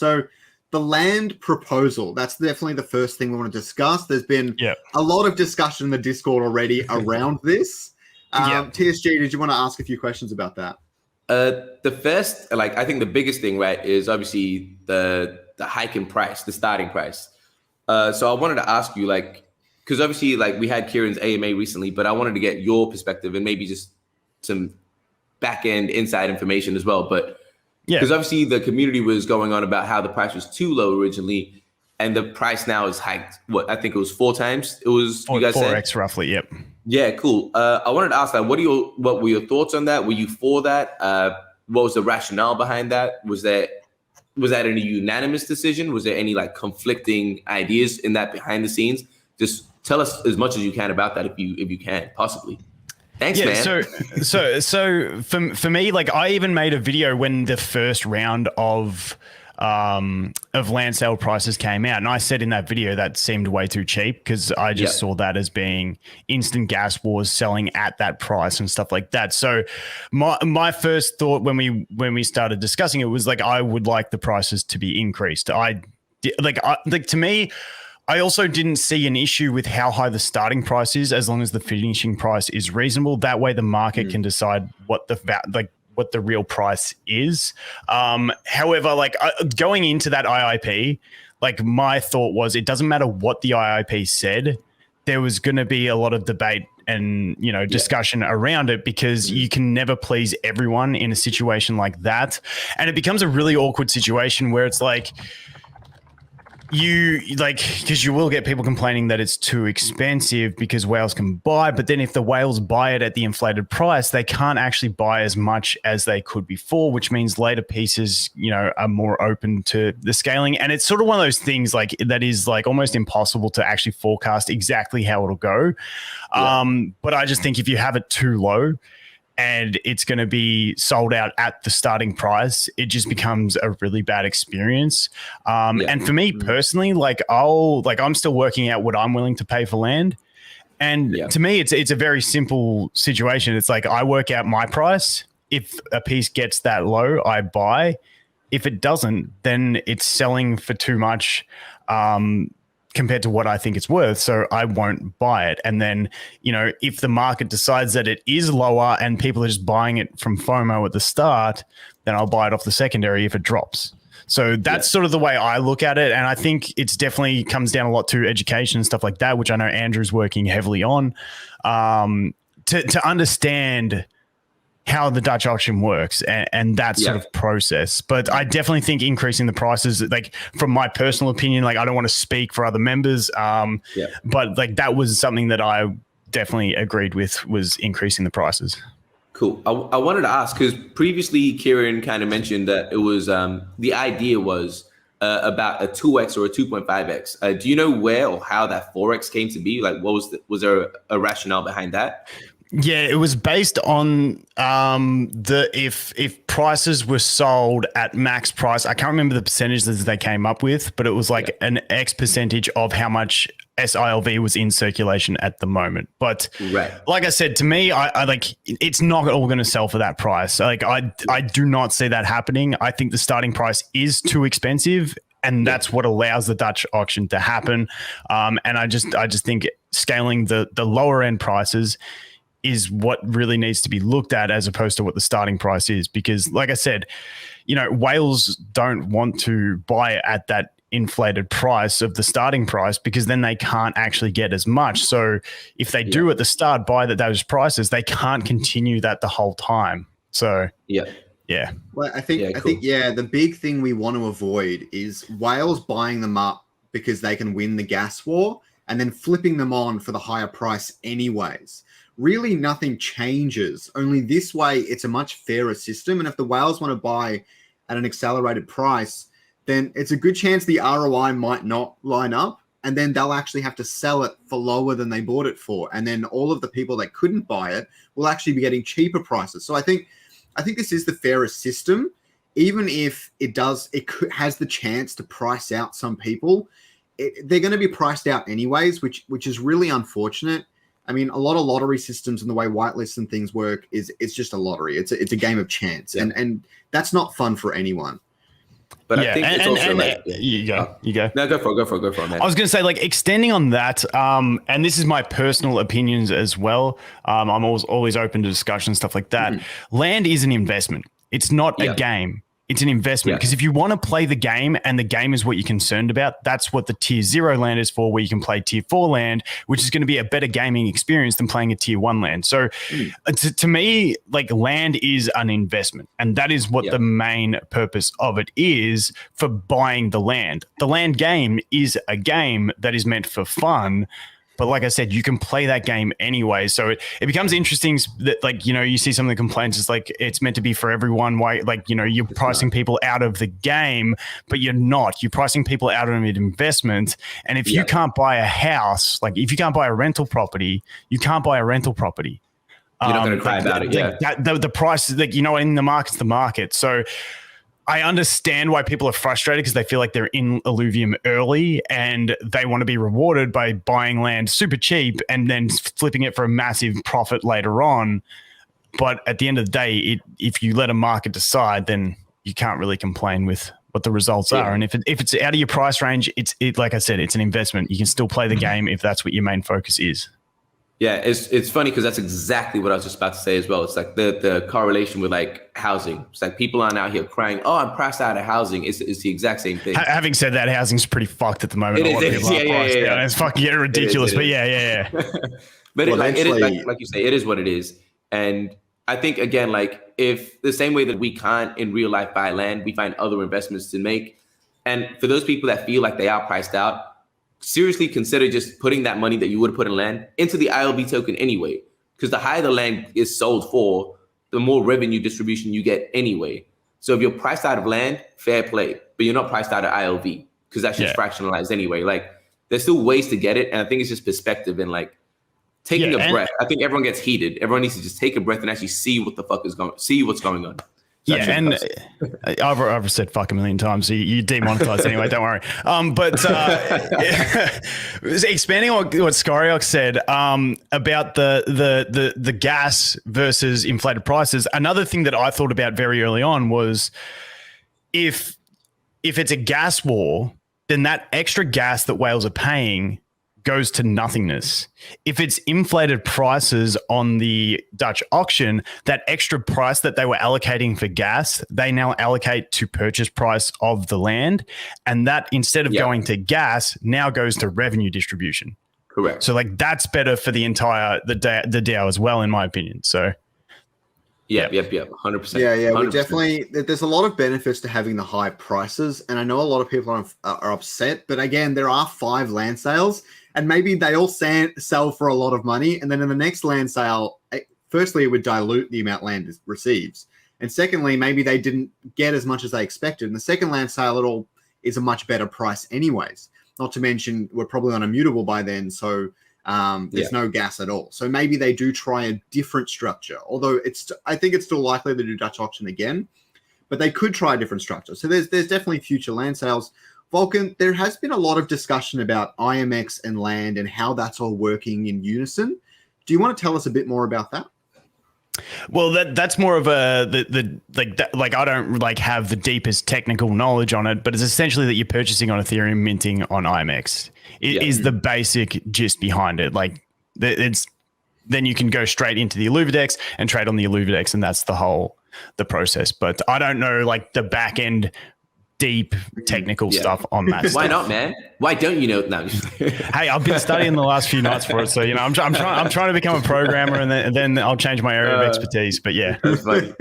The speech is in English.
So the land proposal, that's definitely the first thing we want to discuss. There's been a lot of discussion in the Discord already around this. TSG, did you want to ask a few questions about that? The first, I think the biggest thing, right, is obviously the hike in price, the starting price. So I wanted to ask you, because obviously, we had Kieran's AMA recently, but I wanted to get your perspective and maybe just some back-end inside information as well. But because obviously the community was going on about how the price was too low originally, and the price now is hiked. What, I think it was 4 times. It was, you guys said? 4x roughly. Yep. Yeah, cool. I wanted to ask that. What were your thoughts on that? Were you for that? What was the rationale behind that? Was that a unanimous decision? Was there any conflicting ideas in that behind the scenes? Just tell us as much as you can about that, if you can possibly. Thanks, man. So for me, I even made a video when the first round of land sale prices came out, and I said in that video that seemed way too cheap because I just saw that as being instant gas wars selling at that price and stuff like that. So my first thought when we started discussing it was I would like the prices to be increased. To me, I also didn't see an issue with how high the starting price is, as long as the finishing price is reasonable. That way the market can decide what the real price is. However, going into that IIP, my thought was it doesn't matter what the IIP said, there was going to be a lot of debate and discussion around it, because you can never please everyone in a situation like that. And it becomes a really awkward situation where it's because you will get people complaining that it's too expensive because whales can buy, but then if the whales buy it at the inflated price, they can't actually buy as much as they could before, which means later pieces, are more open to the scaling. And it's sort of one of those things that is almost impossible to actually forecast exactly how it'll go. But I just think if you have it too low and it's going to be sold out at the starting price, it just becomes a really bad experience. And for me personally, I'm still working out what I'm willing to pay for land. And to me, it's a very simple situation. It's I work out my price. If a piece gets that low, I buy. If it doesn't, then it's selling for too much, compared to what I think it's worth, so I won't buy it. And then, if the market decides that it is lower and people are just buying it from FOMO at the start, then I'll buy it off the secondary if it drops. So that's sort of the way I look at it. And I think it's definitely comes down a lot to education and stuff like that, which I know Andrew's working heavily on, to understand how the Dutch auction works and that sort of process. But I definitely think increasing the prices, from my personal opinion, I don't want to speak for other members, but that was something that I definitely agreed with, was increasing the prices. Cool. I wanted to ask, because previously Kieran kind of mentioned that it was the idea was about a 2x or a 2.5x. Do you know where or how that 4x came to be? Was there a rationale behind that? Yeah, it was based on if prices were sold at max price. I can't remember the percentages they came up with, but it was an X percentage of how much SILV was in circulation at the moment. But like I said, to me, I it's not all going to sell for that price. I do not see that happening. I think the starting price is too expensive, and that's what allows the Dutch auction to happen. And I just think scaling the lower end prices is what really needs to be looked at, as opposed to what the starting price is. Because like I said, whales don't want to buy at that inflated price of the starting price, because then they can't actually get as much. So if they do at the start buy those prices, they can't continue that the whole time. So Well, I think the big thing we want to avoid is whales buying them up because they can win the gas war and then flipping them on for the higher price anyways. Really nothing changes. Only this way it's a much fairer system. And if the whales want to buy at an accelerated price, then it's a good chance the ROI might not line up. And then they'll actually have to sell it for lower than they bought it for. And then all of the people that couldn't buy it will actually be getting cheaper prices. So I think this is the fairest system. Even if it has the chance to price out some people, they're going to be priced out anyways, which is really unfortunate. I mean, a lot of lottery systems and the way whitelists and things work it's just a lottery. It's a game of chance, and that's not fun for anyone. But I think it's also you go. No, go for it, man. I was going to say, like, extending on that, and this is my personal opinions as well. I'm always open to discussion and stuff like that. Land is an investment. It's not a game. It's an investment, because if you want to play the game and the game is what you're concerned about, that's what the tier 0 land is for, where you can play tier 4 land, which is going to be a better gaming experience than playing a tier 1 land. So to me, like, land is an investment, and that is what the main purpose of it is for buying the land. The land game is a game that is meant for fun. But like I said, you can play that game anyway. So it becomes interesting that, like, you see some of the complaints. It's like, it's meant to be for everyone. Why, like, you're pricing people out of the game, but you're not. You're pricing people out of an investment. And if you can't buy a house, like, if you can't buy a rental property, you can't buy a rental property. You're not going to cry about it. The price, like, in the market's the market. So I understand why people are frustrated, because they feel like they're in Illuvium early and they want to be rewarded by buying land super cheap and then flipping it for a massive profit later on. But at the end of the day, if you let a market decide, then you can't really complain with what the results are. And if it's out of your price range, it's like I said, it's an investment. You can still play the game if that's what your main focus is. Yeah, it's funny because that's exactly what I was just about to say as well. It's like the correlation with, like, housing. It's like people aren't out here crying, "Oh, I'm priced out of housing." It's the exact same thing. Having said that, housing's pretty fucked at the moment. It is. Yeah. It's fucking getting ridiculous. But yeah. But it is like you say, it is what it is. And I think, again, like, if the same way that we can't in real life buy land, we find other investments to make. And for those people that feel like they are priced out, seriously consider just putting that money that you would have put in land into the ILB token anyway, because the higher the land is sold for, the more revenue distribution you get anyway. So if you're priced out of land, fair play, but you're not priced out of ILV, because that's just fractionalized anyway. Like, there's still ways to get it, and I think it's just perspective and, like, taking a breath. I think everyone gets heated. Everyone needs to just take a breath and actually see what's going on. So and I've said fuck a million times, so you demonetized anyway, don't worry. But expanding on what Scoriox said about the gas versus inflated prices, another thing that I thought about very early on was, if it's a gas war, then that extra gas that whales are paying goes to nothingness. If it's inflated prices on the Dutch auction, that extra price that they were allocating for gas, they now allocate to purchase price of the land. And that, instead of going to gas, now goes to revenue distribution. Correct. So, like, that's better for the entire, the DAO as well, in my opinion. So Yep. 100%. Yeah. 100%. We definitely, there's a lot of benefits to having the high prices. And I know a lot of people are upset, but again, there are 5 land sales, and maybe they all sell for a lot of money. And then in the next land sale, firstly, it would dilute the amount land receives. And secondly, maybe they didn't get as much as they expected. And the second land sale, it all is a much better price anyways. Not to mention, we're probably on immutable by then. So there's no gas at all. So maybe they do try a different structure, although I think it's still likely to do Dutch auction again, but they could try a different structure. So there's definitely future land sales. Vulcan, there has been a lot of discussion about IMX and land and how that's all working in unison. Do you want to tell us a bit more about that? Well, that's more of I don't have the deepest technical knowledge on it, but it's essentially that you're purchasing on Ethereum, minting on IMX. It is the basic gist behind it. Like, then you can go straight into the Illuvidex and trade on the Illuvidex, and that's the process. But I don't know, like, the back end deep technical stuff on that. Why not, man? Why don't you know? No. Hey, I've been studying the last few nights for it, so I'm trying to become a programmer, and then I'll change my area of expertise. But yeah, that's funny.